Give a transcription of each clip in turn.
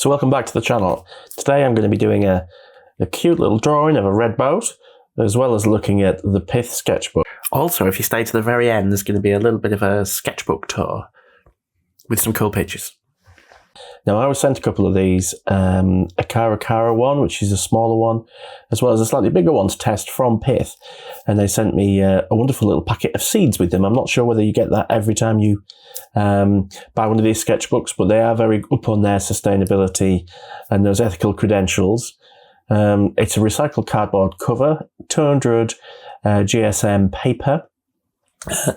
So welcome back to the channel. Today I'm going to be doing a cute little drawing of a red boat, as well as looking at the Pith Sketchbook. Also, if you stay to the very end, there's going to be a little bit of a sketchbook tour with some cool pictures. Now, I was sent a couple of these, a Cara Cara one, which is a smaller one, as well as a slightly bigger one to test from Pith. And they sent me a wonderful little packet of seeds with them. I'm not sure whether you get that every time you buy one of these sketchbooks, but they are very up on their sustainability and those ethical credentials. It's a recycled cardboard cover, 200 GSM paper,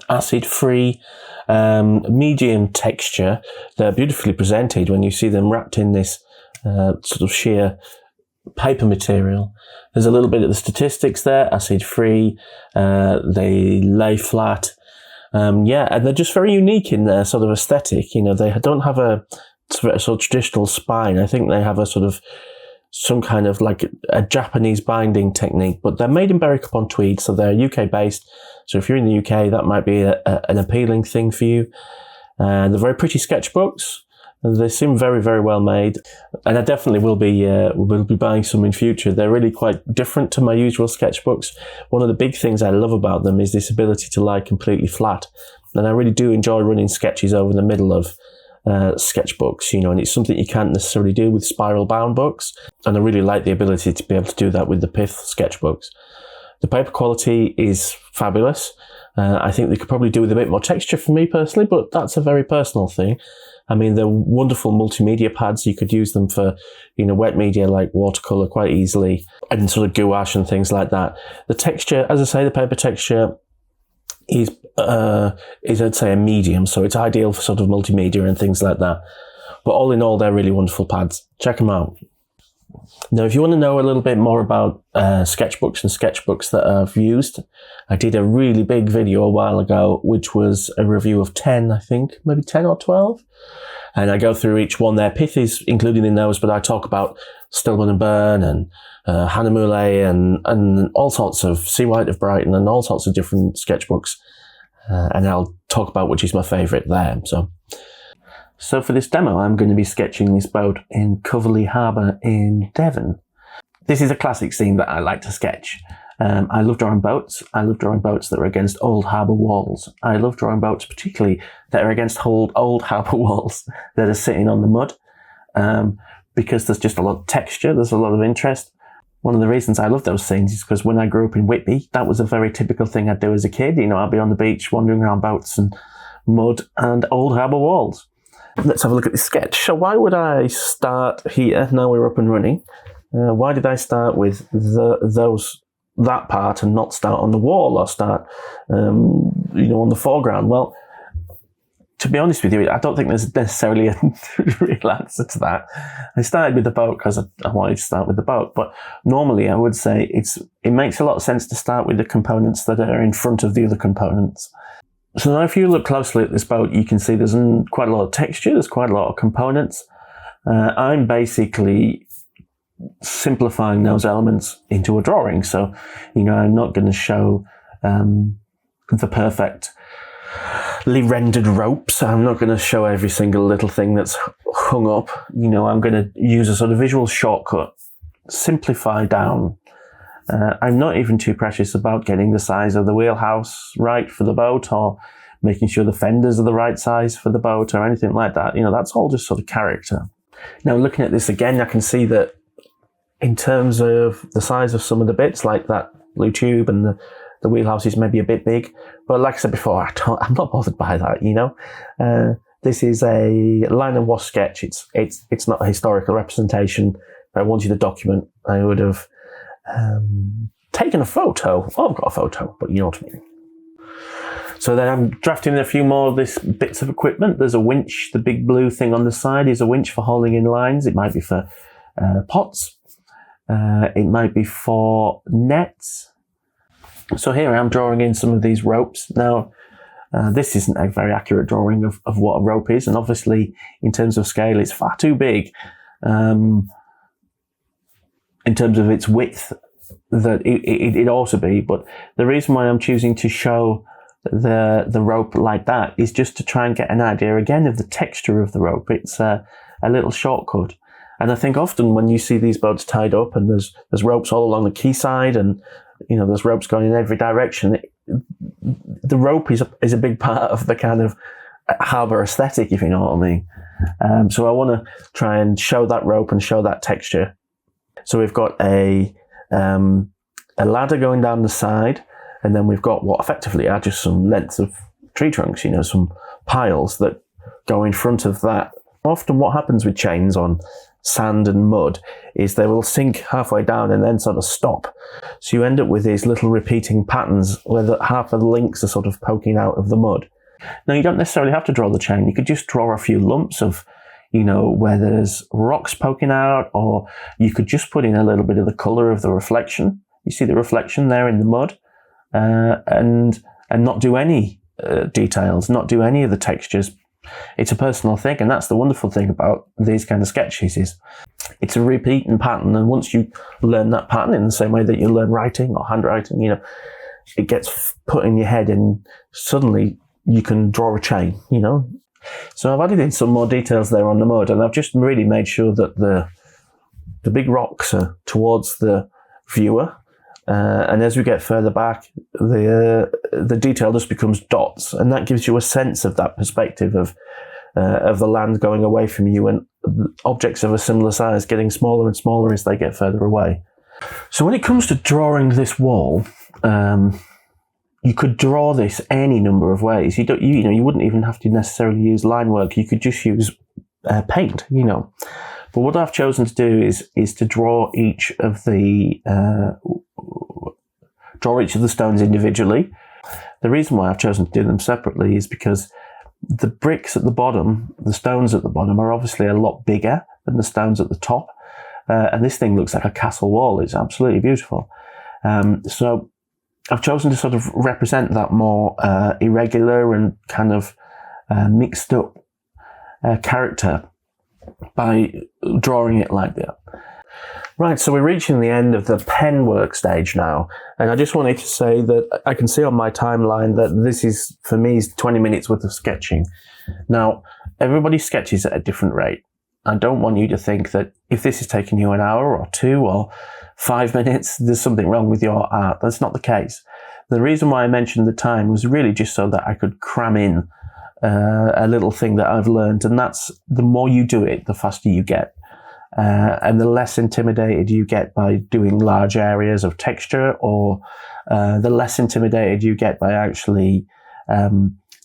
acid-free, medium texture. They're beautifully presented when you see them wrapped in this sort of sheer paper material. There's a little bit of the statistics there, acid-free, they lay flat. And they're just very unique in their sort of aesthetic. You know, they don't have a sort of traditional spine. I think they have a sort of some kind of like a Japanese binding technique, but they're made in Berwick-upon-Tweed, so they're UK based. So if you're in the UK, that might be an appealing thing for you. They're very pretty sketchbooks. They seem very, very well made, and I definitely will be buying some in future. They're really quite different to my usual sketchbooks. One of the big things I love about them is this ability to lie completely flat, and I really do enjoy running sketches over the middle of sketchbooks, you know, and it's something you can't necessarily do with spiral bound books, and I really like the ability to be able to do that with the Pith sketchbooks. The paper quality is fabulous. I think they could probably do with a bit more texture for me personally, but that's a very personal thing. I mean, they're wonderful multimedia pads. You could use them for, you know, wet media like watercolour quite easily, and sort of gouache and things like that. The texture, as I say, the paper texture is I'd say a medium, so it's ideal for sort of multimedia and things like that. But all in all, they're really wonderful pads. Check them out. Now, if you want to know a little bit more about sketchbooks and sketchbooks that I've used, I did a really big video a while ago, which was a review of 10, I think, maybe 10 or 12. And I go through each one there. Pith is included in those, but I talk about Stillman and Byrne and Hannah Moulet and all sorts of Sea White of Brighton and all sorts of different sketchbooks. And I'll talk about which is my favourite there. So for this demo, I'm going to be sketching this boat in Coverley Harbour in Devon. This is a classic scene that I like to sketch. I love drawing boats. I love drawing boats that are against old harbour walls. I love drawing boats particularly that are against old harbour walls that are sitting on the mud, because there's just a lot of texture, there's a lot of interest. One of the reasons I love those scenes is because when I grew up in Whitby, that was a very typical thing I'd do as a kid. You know, I'd be on the beach wandering around boats and mud and old harbour walls. Let's have a look at this sketch. So why would I start here? Now we're up and running. Why did I start with that part and not start on the wall or start, on the foreground? Well, to be honest with you, I don't think there's necessarily a real answer to that. I started with the boat because I wanted to start with the boat, but normally I would say it makes a lot of sense to start with the components that are in front of the other components. So now if you look closely at this boat, you can see there's quite a lot of texture, there's quite a lot of components. I'm basically simplifying those elements into a drawing. So, you know, I'm not going to show the perfectly rendered ropes. I'm not going to show every single little thing that's hung up. You know, I'm going to use a sort of visual shortcut, simplify down. I'm not even too precious about getting the size of the wheelhouse right for the boat or making sure the fenders are the right size for the boat or anything like that. You know, that's all just sort of character. Now, looking at this again, I can see that in terms of the size of some of the bits, like that blue tube and the wheelhouse is maybe a bit big. But like I said before, I'm not bothered by that, you know. This is a line and wash sketch. It's not a historical representation. If I wanted a document, I would have taken a photo. Oh, I've got a photo, but you know what I mean. So then I'm drafting a few more of these bits of equipment. There's a winch. The big blue thing on the side is a winch for hauling in lines. It might be for pots. It might be for nets. So here I'm drawing in some of these ropes. Now, this isn't a very accurate drawing of what a rope is, and obviously in terms of scale it's far too big in terms of its width that it ought to be. But the reason why I'm choosing to show the rope like that is just to try and get an idea again of the texture of the rope. It's a little shortcut. And I think often when you see these boats tied up and there's ropes all along the quayside and, you know, there's ropes going in every direction, the rope is a big part of the kind of harbour aesthetic, if you know what I mean. So I want to try and show that rope and show that texture. So we've got a ladder going down the side, and then we've got what effectively are just some lengths of tree trunks, you know, some piles that go in front of that. Often what happens with chains on sand and mud is they will sink halfway down and then sort of stop. So you end up with these little repeating patterns where half of the links are sort of poking out of the mud. Now, you don't necessarily have to draw the chain. You could just draw a few lumps of, you know, where there's rocks poking out, or you could just put in a little bit of the colour of the reflection. You see the reflection there in the mud, and not do any details, not do any of the textures. It's a personal thing, and that's the wonderful thing about these kind of sketches is it's a repeating pattern, and once you learn that pattern in the same way that you learn writing or handwriting, you know, it gets put in your head and suddenly you can draw a chain, you know. So I've added in some more details there on the mud, and I've just really made sure that the big rocks are towards the viewer, and as we get further back, the detail just becomes dots, and that gives you a sense of that perspective of the land going away from you, and objects of a similar size getting smaller and smaller as they get further away. So when it comes to drawing this wall, you could draw this any number of ways. You wouldn't even have to necessarily use line work. You could just use paint, you know. But what I've chosen to do is to draw each of the stones individually. The reason why I've chosen to do them separately is because the bricks at the bottom, the stones at the bottom, are obviously a lot bigger than the stones at the top. And this thing looks like a castle wall. It's absolutely beautiful. So I've chosen to sort of represent that more irregular and kind of mixed up character by drawing it like that. Right, so we're reaching the end of the pen work stage now, and I just wanted to say that I can see on my timeline that this is, for me, is 20 minutes worth of sketching. Now, everybody sketches at a different rate. I don't want you to think that if this is taking you an hour or 2 or 5 minutes, there's something wrong with your art. That's not the case. The reason why I mentioned the time was really just so that I could cram in a little thing that I've learned, and that's the more you do it, the faster you get. And the less intimidated you get by doing large areas of texture, or the less intimidated you get by actually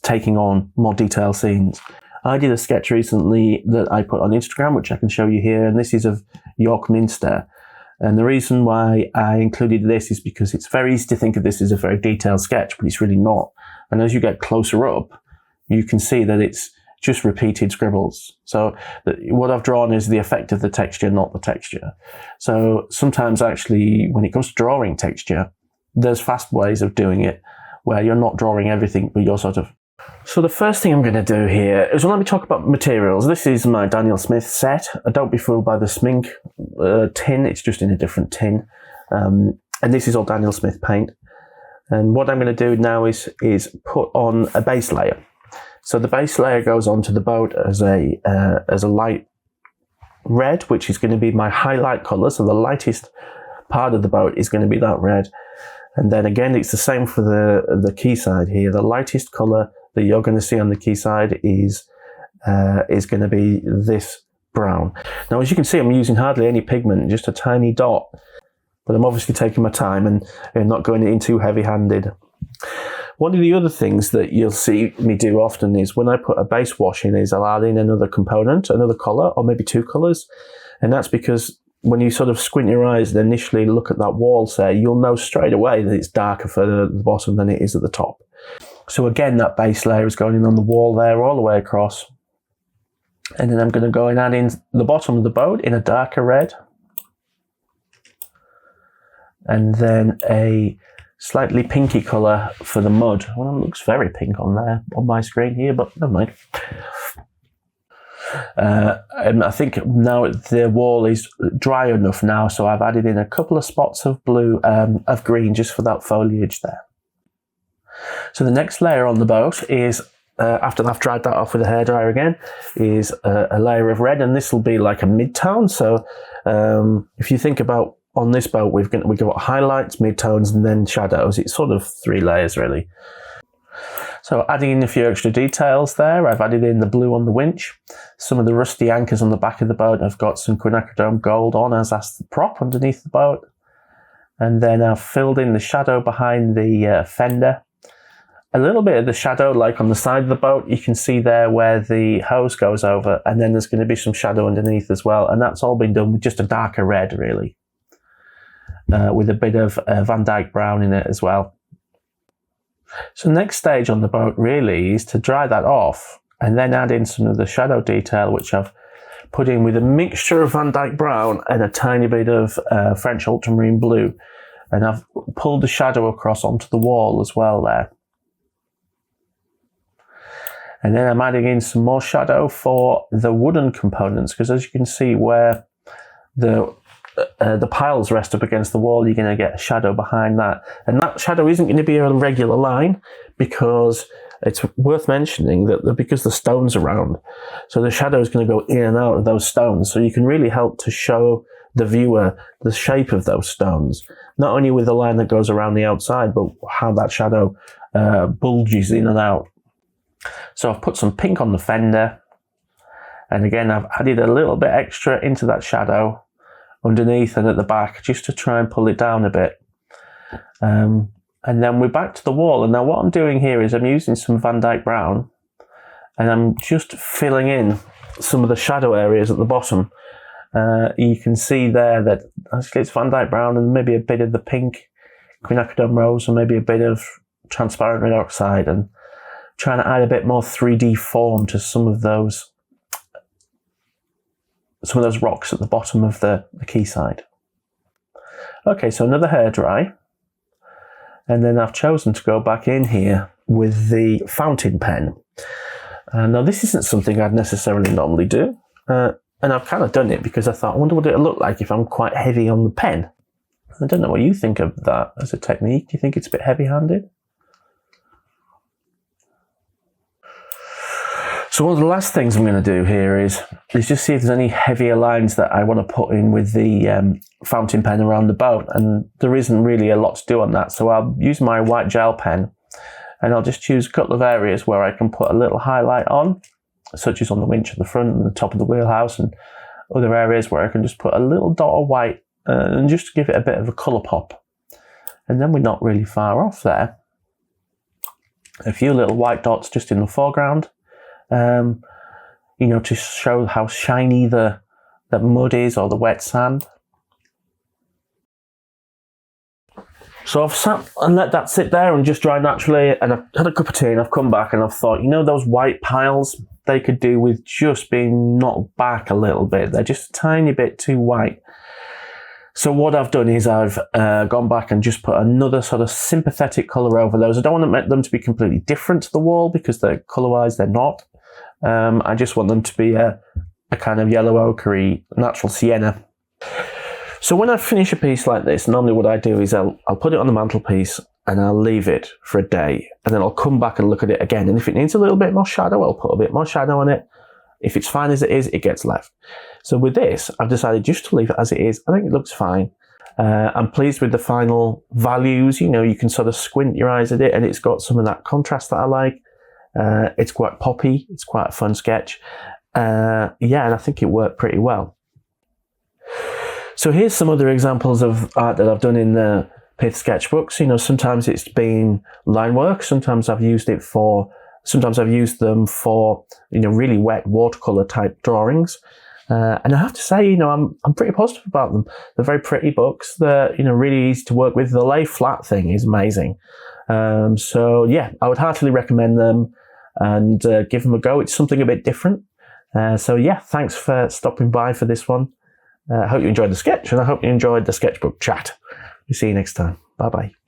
taking on more detailed scenes. I did a sketch recently that I put on Instagram, which I can show you here, and this is of York Minster. And the reason why I included this is because it's very easy to think of this as a very detailed sketch, but it's really not. And as you get closer up, you can see that it's just repeated scribbles. So what I've drawn is the effect of the texture, not the texture. So sometimes actually, when it comes to drawing texture, there's fast ways of doing it where you're not drawing everything, but you're sort of... So the first thing I'm going to do here is, well, let me talk about materials. This is my Daniel Smith set. Don't be fooled by the Smink tin. It's just in a different tin. And this is all Daniel Smith paint. And what I'm going to do now is put on a base layer. So the base layer goes onto the boat as a light red, which is going to be my highlight colour. So the lightest part of the boat is going to be that red. And then again, it's the same for the quayside here. The lightest colour that you're going to see on the quayside is going to be this brown. Now, as you can see, I'm using hardly any pigment, just a tiny dot. But I'm obviously taking my time and not going in too heavy-handed. One of the other things that you'll see me do often is when I put a base wash in is I'll add in another component, another colour, or maybe 2 colours. And that's because when you sort of squint your eyes and initially look at that wall, say, you'll know straight away that it's darker further at the bottom than it is at the top. So again, that base layer is going in on the wall there all the way across. And then I'm going to go and add in the bottom of the boat in a darker red. And then a slightly pinky colour for the mud. Well, it looks very pink on there, on my screen here, but never mind. And I think now the wall is dry enough now, so I've added in a couple of spots of blue, of green, just for that foliage there. So the next layer on the boat is after I've dried that off with a hairdryer again, is a layer of red, and this will be like a mid-tone. So if you think about on this boat, we've got highlights, mid-tones, and then shadows. It's sort of 3 layers really. So adding in a few extra details there, I've added in the blue on the winch. Some of the rusty anchors on the back of the boat, I've got some quinacridone gold on as that's the prop underneath the boat. And then I've filled in the shadow behind the fender. A little bit of the shadow, like on the side of the boat, you can see there where the hose goes over, and then there's going to be some shadow underneath as well. And that's all been done with just a darker red, really, with a bit of Van Dyke brown in it as well. So next stage on the boat really is to dry that off and then add in some of the shadow detail, which I've put in with a mixture of Van Dyke brown and a tiny bit of French ultramarine blue. And I've pulled the shadow across onto the wall as well there. And then I'm adding in some more shadow for the wooden components, because as you can see where the piles rest up against the wall, you're going to get a shadow behind that. And that shadow isn't going to be a regular line, because it's worth mentioning that because the stones are round, so the shadow is going to go in and out of those stones. So you can really help to show the viewer the shape of those stones, not only with the line that goes around the outside, but how that shadow bulges in and out. So I've put some pink on the fender, and again I've added a little bit extra into that shadow underneath and at the back, just to try and pull it down a bit. And then we're back to the wall, and now what I'm doing here is I'm using some Van Dyke brown, and I'm just filling in some of the shadow areas at the bottom. You can see there that actually it's Van Dyke brown and maybe a bit of the pink quinacridone rose, and maybe a bit of transparent red oxide, and trying to add a bit more 3D form to some of those rocks at the bottom of the quayside. Okay, so another hair dry, and then I've chosen to go back in here with the fountain pen. Now this isn't something I'd necessarily normally do, and I've kind of done it because I thought, I wonder what it'll look like if I'm quite heavy on the pen. I don't know what you think of that as a technique. Do you think it's a bit heavy-handed? So one of the last things I'm going to do here is just see if there's any heavier lines that I want to put in with the fountain pen around the boat, and there isn't really a lot to do on that. So I'll use my white gel pen, and I'll just choose a couple of areas where I can put a little highlight on, such as on the winch at the front and the top of the wheelhouse, and other areas where I can just put a little dot of white and just give it a bit of a colour pop. And then we're not really far off there. A few little white dots just in the foreground. You know, to show how shiny the mud is, or the wet sand. So I've sat and let that sit there and just dry naturally, and I've had a cup of tea and I've come back and I've thought, you know, those white piles, they could do with just being knocked back a little bit. They're just a tiny bit too white. So what I've done is I've gone back and just put another sort of sympathetic colour over those. I don't want them to be completely different to the wall, because they're colour-wise they're not. I just want them to be a kind of yellow ochre natural sienna. So when I finish a piece like this, normally what I do is I'll put it on the mantelpiece and I'll leave it for a day, and then I'll come back and look at it again. And if it needs a little bit more shadow, I'll put a bit more shadow on it. If it's fine as it is, it gets left. So with this, I've decided just to leave it as it is. I think it looks fine. I'm pleased with the final values. You know, you can sort of squint your eyes at it, and it's got some of that contrast that I like. It's quite poppy. It's quite a fun sketch. Yeah, and I think it worked pretty well. So here's some other examples of art that I've done in the Pith Sketchbooks. You know, sometimes it's been line work. Sometimes I've used them for, you know, really wet watercolour type drawings. And I have to say, you know, I'm pretty positive about them. They're very pretty books. They're, you know, really easy to work with. The lay flat thing is amazing. So yeah, I would heartily recommend them, and give them a go. It's something a bit different. So yeah, thanks for stopping by for this one. I hope you enjoyed the sketch, and I hope you enjoyed the sketchbook chat. We'll see you next time. Bye bye.